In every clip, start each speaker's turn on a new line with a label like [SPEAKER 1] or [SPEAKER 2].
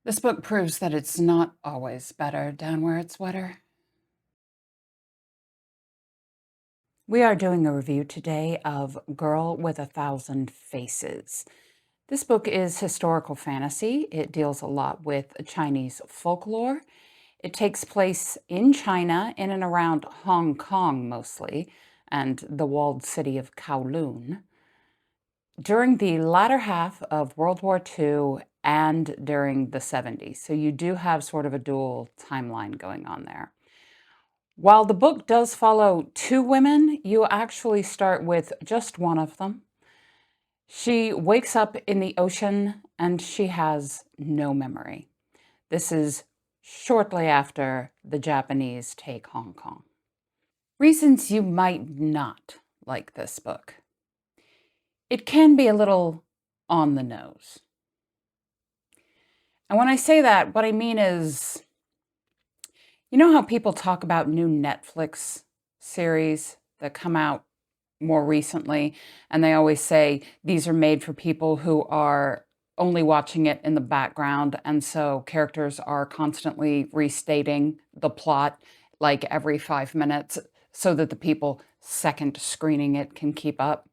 [SPEAKER 1] This book proves that it's not always better down where it's wetter. We are doing a review today of Girl with a Thousand Faces. This book is historical fantasy. It deals a lot with Chinese folklore. It takes place in China, in and around Hong Kong mostly, and the walled city of Kowloon, during the latter half of World War II and during the 70s. So you do have sort of a dual timeline going on there. While the book does follow two women, you actually start with just one of them. She wakes up in the ocean and she has no memory. This is shortly after the Japanese take Hong Kong. Reasons you might not like this book. It can be a little on the nose. And when I say that, what I mean is, you know how people talk about new Netflix series that come out more recently, and they always say these are made for people who are only watching it in the background, and so characters are constantly restating the plot like every 5 minutes so that the people second screening it can keep up.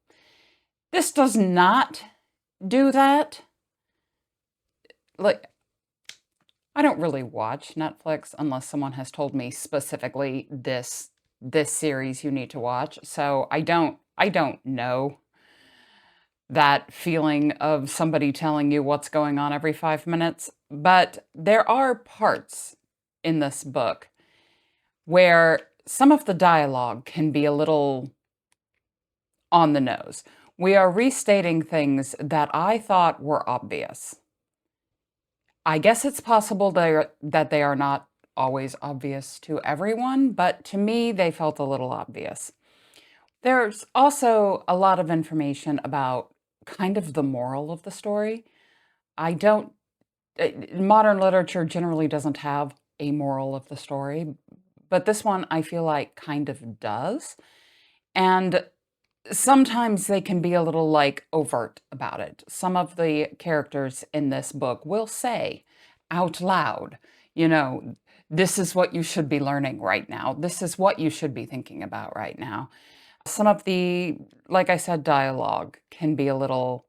[SPEAKER 1] This does not do that. Like, I don't really watch Netflix unless someone has told me specifically this series you need to watch. So I don't know that feeling of somebody telling you what's going on every 5 minutes. But there are parts in this book where some of the dialogue can be a little on the nose. We are restating things that I thought were obvious. I guess it's possible that they are not always obvious to everyone, but to me, they felt a little obvious. There's also a lot of information about kind of the moral of the story. I don't, modern literature generally doesn't have a moral of the story, but this one I feel like kind of does. And sometimes they can be a little like overt about it. Some of the characters in this book will say out loud, you know, this is what you should be learning right now. This is what you should be thinking about right now. Some of the, like I said, dialogue can be a little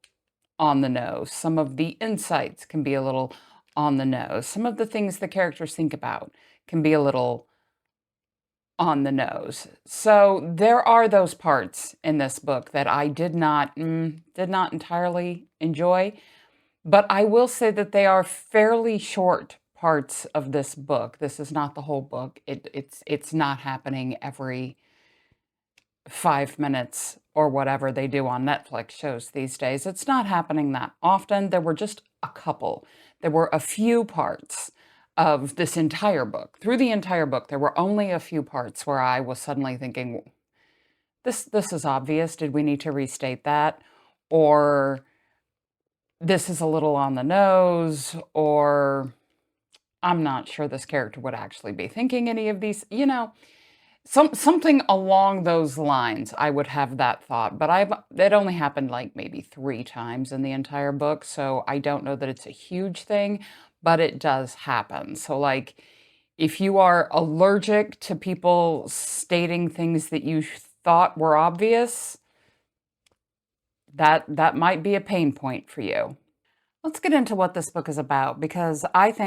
[SPEAKER 1] on the nose. Some of the insights can be a little on the nose. Some of the things the characters think about can be a little on the nose. So there are those parts in this book that I did not entirely enjoy, but I will say that they are fairly short parts of this book. This is not the whole book. It's not happening every 5 minutes or whatever they do on Netflix shows these days. It's not happening that often. There were just a couple. There were a few parts of this entire book. Through the entire book, there were only a few parts where I was suddenly thinking, this is obvious. Did we need to restate that? Or this is a little on the nose, or I'm not sure this character would actually be thinking any of these, something along those lines. I would have that thought, but it only happened like maybe 3 times in the entire book, so I don't know that it's a huge thing, but it does happen. So like, if you are allergic to people stating things that you thought were obvious, that might be a pain point for you. Let's get into what this book is about, because let's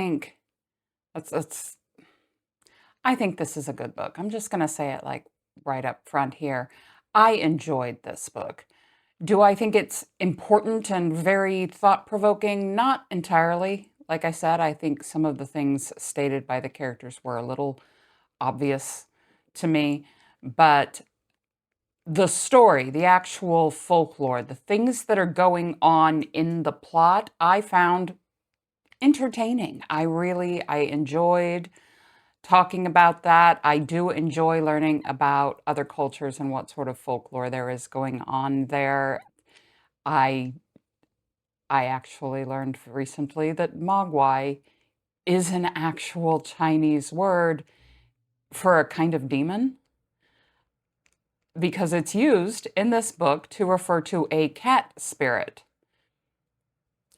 [SPEAKER 1] I think this is a good book. I'm just going to say it like right up front here. I enjoyed this book. Do I think it's important and very thought-provoking? Not entirely. Like I said, I think some of the things stated by the characters were a little obvious to me, but the story, the actual folklore, the things that are going on in the plot, I found entertaining. I enjoyed talking about that. I do enjoy learning about other cultures and what sort of folklore there is going on there. I I actually learned recently that mogwai is an actual Chinese word for a kind of demon, because it's used in this book to refer to a cat spirit.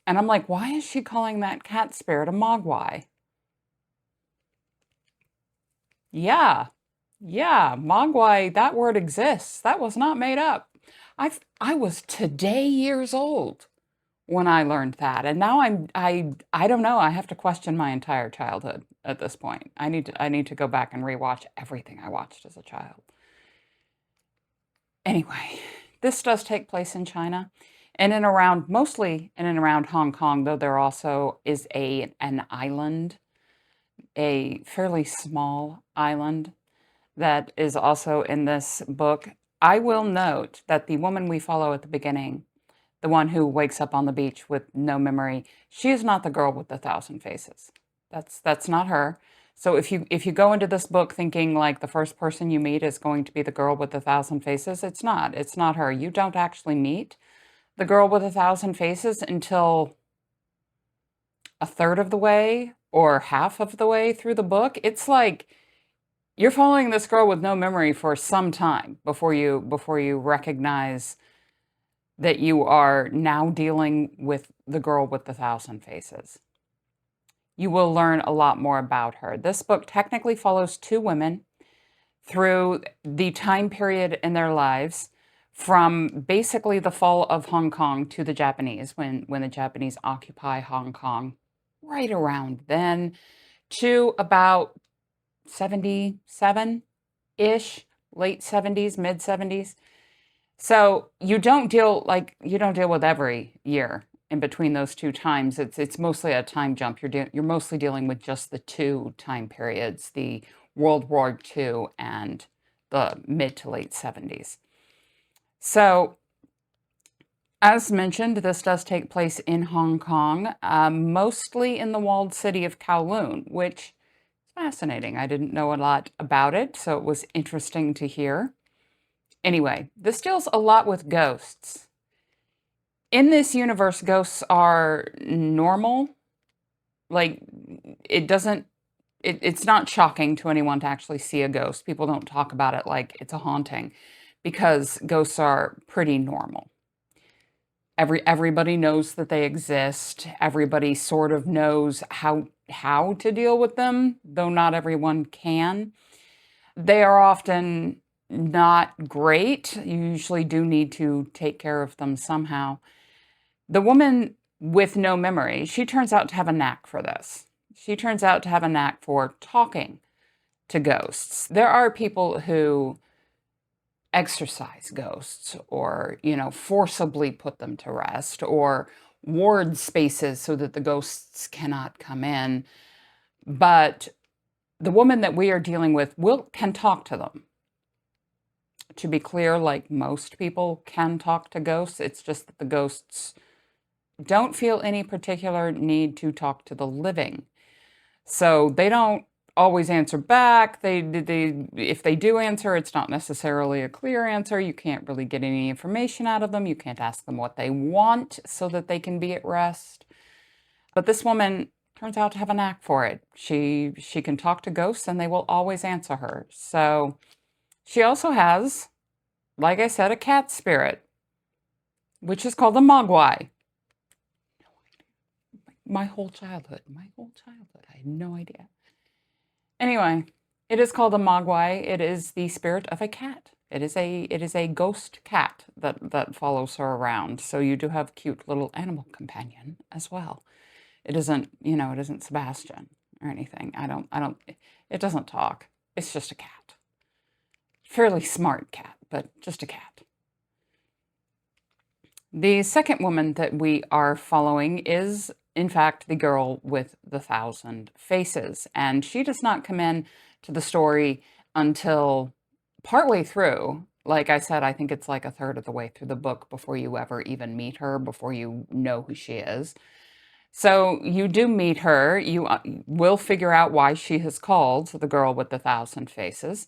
[SPEAKER 1] And I'm like, why is she calling that cat spirit a mogwai? Yeah, yeah, mogwai, that word exists. That was not made up. I was today years old when I learned that, and now I don't know. I have to question my entire childhood at this point. I need to go back and rewatch everything I watched as a child. Anyway, this does take place in China, and in around mostly in and around Hong Kong, though there also is an island, a fairly small island that is also in this book. I will note that the woman we follow at the beginning, the one who wakes up on the beach with no memory, she is not the girl with the thousand faces. That's not her. So if you go into this book thinking like the first person you meet is going to be the girl with the thousand faces, it's not. It's not her. You don't actually meet the girl with a thousand faces until a third of the way or half of the way through the book. It's like you're following this girl with no memory for some time before you recognize that you are now dealing with the girl with the thousand faces. You will learn a lot more about her. This book technically follows two women through the time period in their lives from basically the fall of Hong Kong to the Japanese, when the Japanese occupy Hong Kong, right around then, to about 77-ish, late 70s, mid 70s. So you don't deal with every year in between those two times. It's mostly a time jump. You're mostly dealing with just the two time periods, the World War II and the mid to late 70s. So, as mentioned, this does take place in Hong Kong, mostly in the walled city of Kowloon, which is fascinating. I didn't know a lot about it, so it was interesting to hear. Anyway, this deals a lot with ghosts. In this universe, ghosts are normal. Like, it doesn't, it's not shocking to anyone to actually see a ghost. People don't talk about it like it's a haunting because ghosts are pretty normal. Everybody knows that they exist. Everybody sort of knows how to deal with them, though not everyone can. They are often not great. You usually do need to take care of them somehow. The woman with no memory, she turns out to have a knack for this. She turns out to have a knack for talking to ghosts. There are people who exorcise ghosts or, forcibly put them to rest or ward spaces so that the ghosts cannot come in. But the woman that we are dealing with can talk to them. To be clear, like most people can talk to ghosts, it's just that the ghosts don't feel any particular need to talk to the living. So they don't always answer back. If they do answer, it's not necessarily a clear answer. You can't really get any information out of them. You can't ask them what they want so that they can be at rest. But this woman turns out to have a knack for it. She can talk to ghosts and they will always answer her. So she also has, like I said, a cat spirit, which is called a mogwai. My whole childhood, I had no idea. Anyway, it is called a mogwai. It is the spirit of a cat. It is a ghost cat that follows her around. So you do have a cute little animal companion as well. It isn't Sebastian or anything. It doesn't talk. It's just a cat. Fairly smart cat, but just a cat. The second woman that we are following is, in fact, the girl with the thousand faces. And she does not come in to the story until partway through. Like I said, I think it's like a third of the way through the book before you ever even meet her, before you know who she is. So you do meet her. You will figure out why she is called the girl with the thousand faces.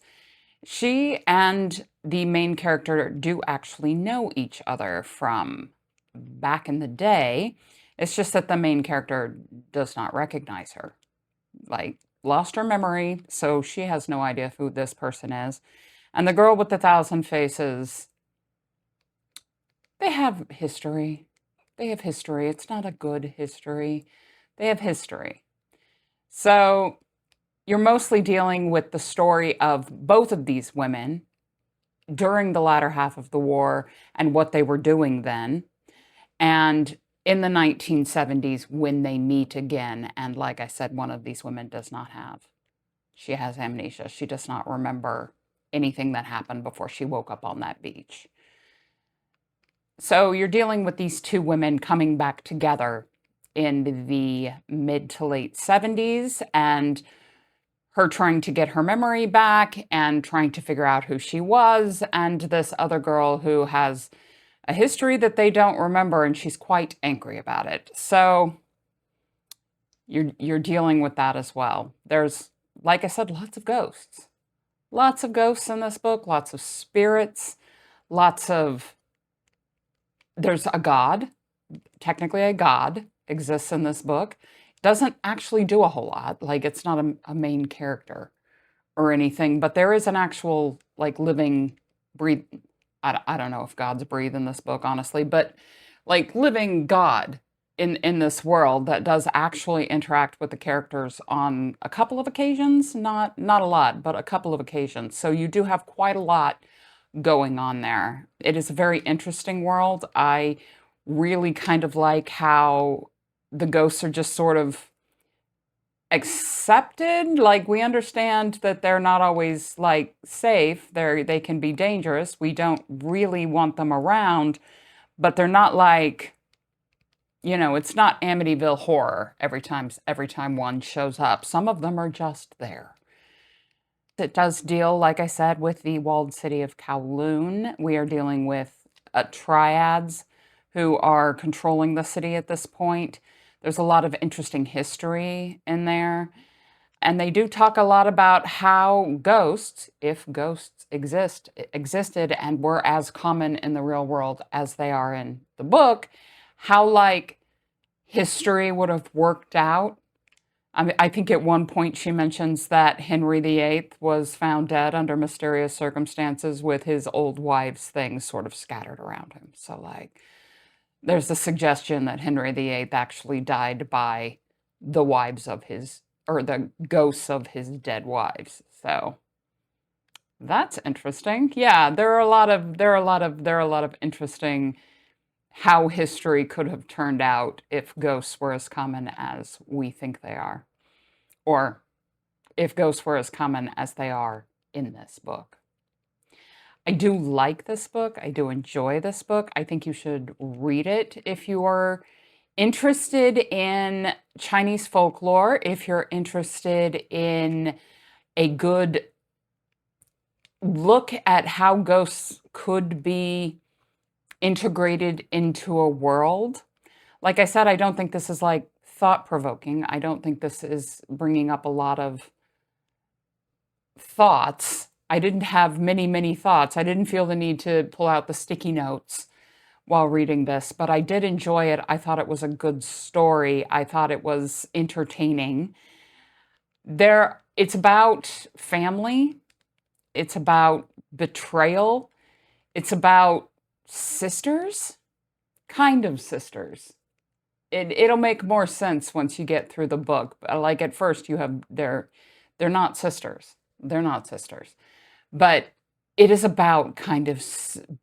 [SPEAKER 1] She and the main character do actually know each other from back in the day. It's just that the main character does not recognize her. Like, lost her memory, so she has no idea who this person is. And the girl with the thousand faces, they have history. They have history. It's not a good history. They have history. So you're mostly dealing with the story of both of these women during the latter half of the war and what they were doing then. And in the 1970s, when they meet again, and like I said, one of these women does not have. She has amnesia. She does not remember anything that happened before she woke up on that beach. So you're dealing with these two women coming back together in the mid to late 70s and her trying to get her memory back and trying to figure out who she was, and this other girl who has a history that they don't remember, and she's quite angry about it. So you're dealing with that as well. There's, like I said, lots of ghosts. Lots of ghosts in this book, lots of spirits, lots of there's a god, technically a god exists in this book. Doesn't actually do a whole lot, like it's not a main character or anything, but there is an actual like living, breathe. I don't know if gods breathe in this book, honestly, but like living God in this world that does actually interact with the characters on a couple of occasions, not a lot, but a couple of occasions. So you do have quite a lot going on there. It is a very interesting world. I really kind of like how the ghosts are just sort of accepted. Like we understand that they're not always like safe. They can be dangerous. We don't really want them around, but they're not like, it's not Amityville Horror every time one shows up. Some of them are just there. It does deal, like I said, with the walled city of Kowloon. We are dealing with triads who are controlling the city at this point. There's a lot of interesting history in there. And they do talk a lot about how ghosts, if ghosts existed and were as common in the real world as they are in the book, how like history would have worked out. I think at one point she mentions that Henry VIII was found dead under mysterious circumstances with his old wives' things sort of scattered around him. So like there's the suggestion that Henry VIII actually died by the wives of his, or the ghosts of his dead wives. So that's interesting. Yeah, there are a lot of interesting how history could have turned out if ghosts were as common as we think they are, or if ghosts were as common as they are in this book. I do like this book. I do enjoy this book. I think you should read it if you are interested in Chinese folklore, if you're interested in a good look at how ghosts could be integrated into a world. Like I said, I don't think this is like thought-provoking. I don't think this is bringing up a lot of thoughts. I didn't have many thoughts. I didn't feel the need to pull out the sticky notes while reading this, but I did enjoy it. I thought it was a good story. I thought it was entertaining. It's about family. It's about betrayal. It's about sisters, kind of sisters. It'll make more sense once you get through the book. Like at first they're not sisters. They're not sisters. But it is about kind of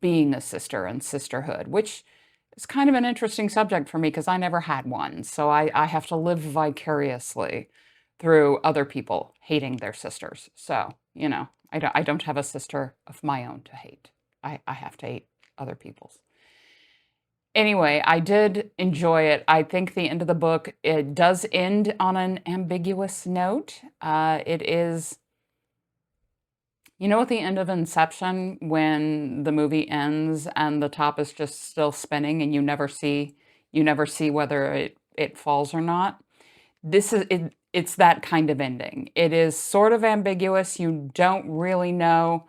[SPEAKER 1] being a sister and sisterhood, which is kind of an interesting subject for me because I never had one. So I have to live vicariously through other people hating their sisters. So, I don't have a sister of my own to hate. I have to hate other people's. Anyway, I did enjoy it. I think the end of the book, it does end on an ambiguous note. It is, at the end of Inception, when the movie ends and the top is just still spinning and you never see whether it falls or not. It's that kind of ending. It is sort of ambiguous. You don't really know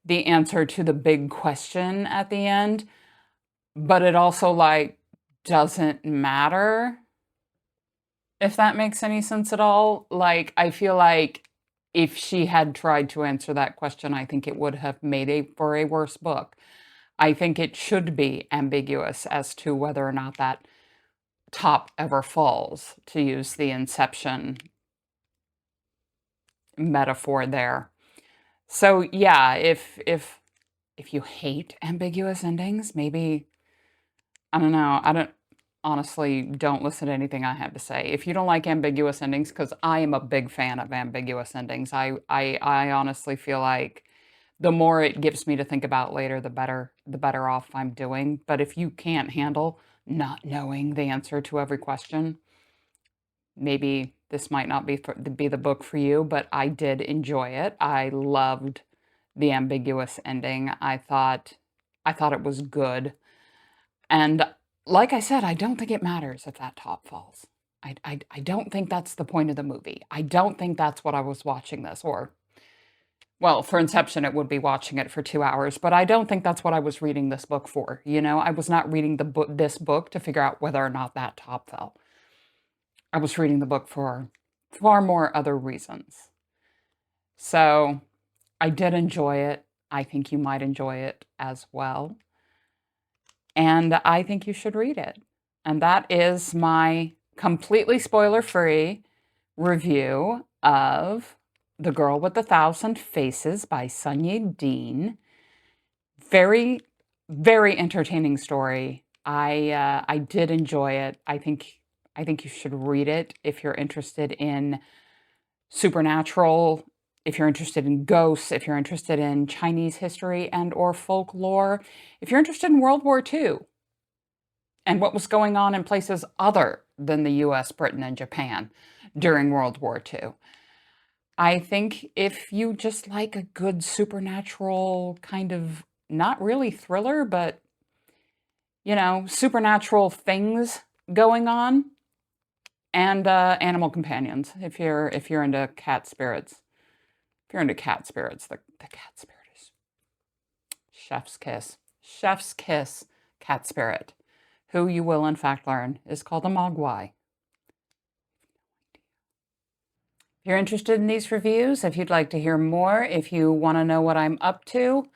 [SPEAKER 1] the answer to the big question at the end, but it also like doesn't matter, if that makes any sense at all. Like I feel like if she had tried to answer that question, I think it would have made for a worse book. I think it should be ambiguous as to whether or not that top ever falls, to use the Inception metaphor there. So yeah, if you hate ambiguous endings, maybe I don't know. I don't honestly don't listen to anything I have to say. If you don't like ambiguous endings, because I am a big fan of ambiguous endings, I honestly feel like the more it gives me to think about later, the better off I'm doing. But if you can't handle not knowing the answer to every question, maybe this might not be the book for you, but I did enjoy it. I loved the ambiguous ending. I thought it was good. And like I said, I don't think it matters if that top falls. I don't think that's the point of the movie. I don't think that's what I was watching this, or, well, for Inception, it would be watching it for 2 hours, but I don't think that's what I was reading this book for. I was not reading this book to figure out whether or not that top fell. I was reading the book for far more other reasons. So I did enjoy it. I think you might enjoy it as well. And I think you should read it. And that is my completely spoiler-free review of The Girl with a Thousand Faces by Sunyi Dean. Very, very entertaining story. I did enjoy it. I think you should read it if you're interested in supernatural, if you're interested in ghosts, if you're interested in Chinese history and or folklore, if you're interested in World War II and what was going on in places other than the US, Britain, and Japan during World War II. I think if you just like a good supernatural kind of, not really thriller, but, supernatural things going on, and animal companions, if you're into cat spirits. If you're into cat spirits, the cat spirit is chef's kiss. Chef's kiss cat spirit, who you will in fact learn is called a mogwai. If you're interested in these reviews, if you'd like to hear more, if you want to know what I'm up to,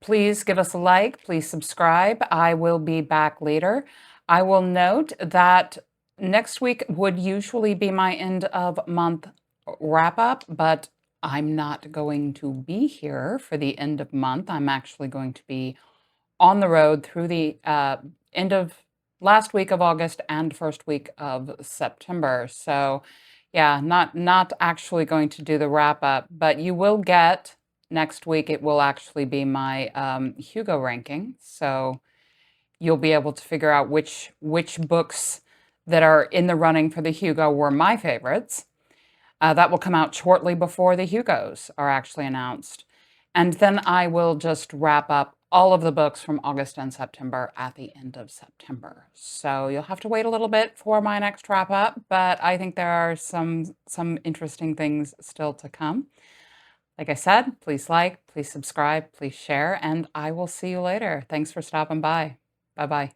[SPEAKER 1] please give us a like, please subscribe. I will be back later. I will note that next week would usually be my end of month wrap up, but I'm not going to be here for the end of month. I'm actually going to be on the road through the end of last week of August and first week of September. So yeah, not actually going to do the wrap up, but you will get next week. It will actually be my Hugo ranking. So you'll be able to figure out which books that are in the running for the Hugo were my favorites. That will come out shortly before the Hugos are actually announced. And then I will just wrap up all of the books from August and September at the end of September. So you'll have to wait a little bit for my next wrap up, but I think there are some interesting things still to come. Like I said, please like, please subscribe, please share, and I will see you later. Thanks for stopping by. Bye-bye.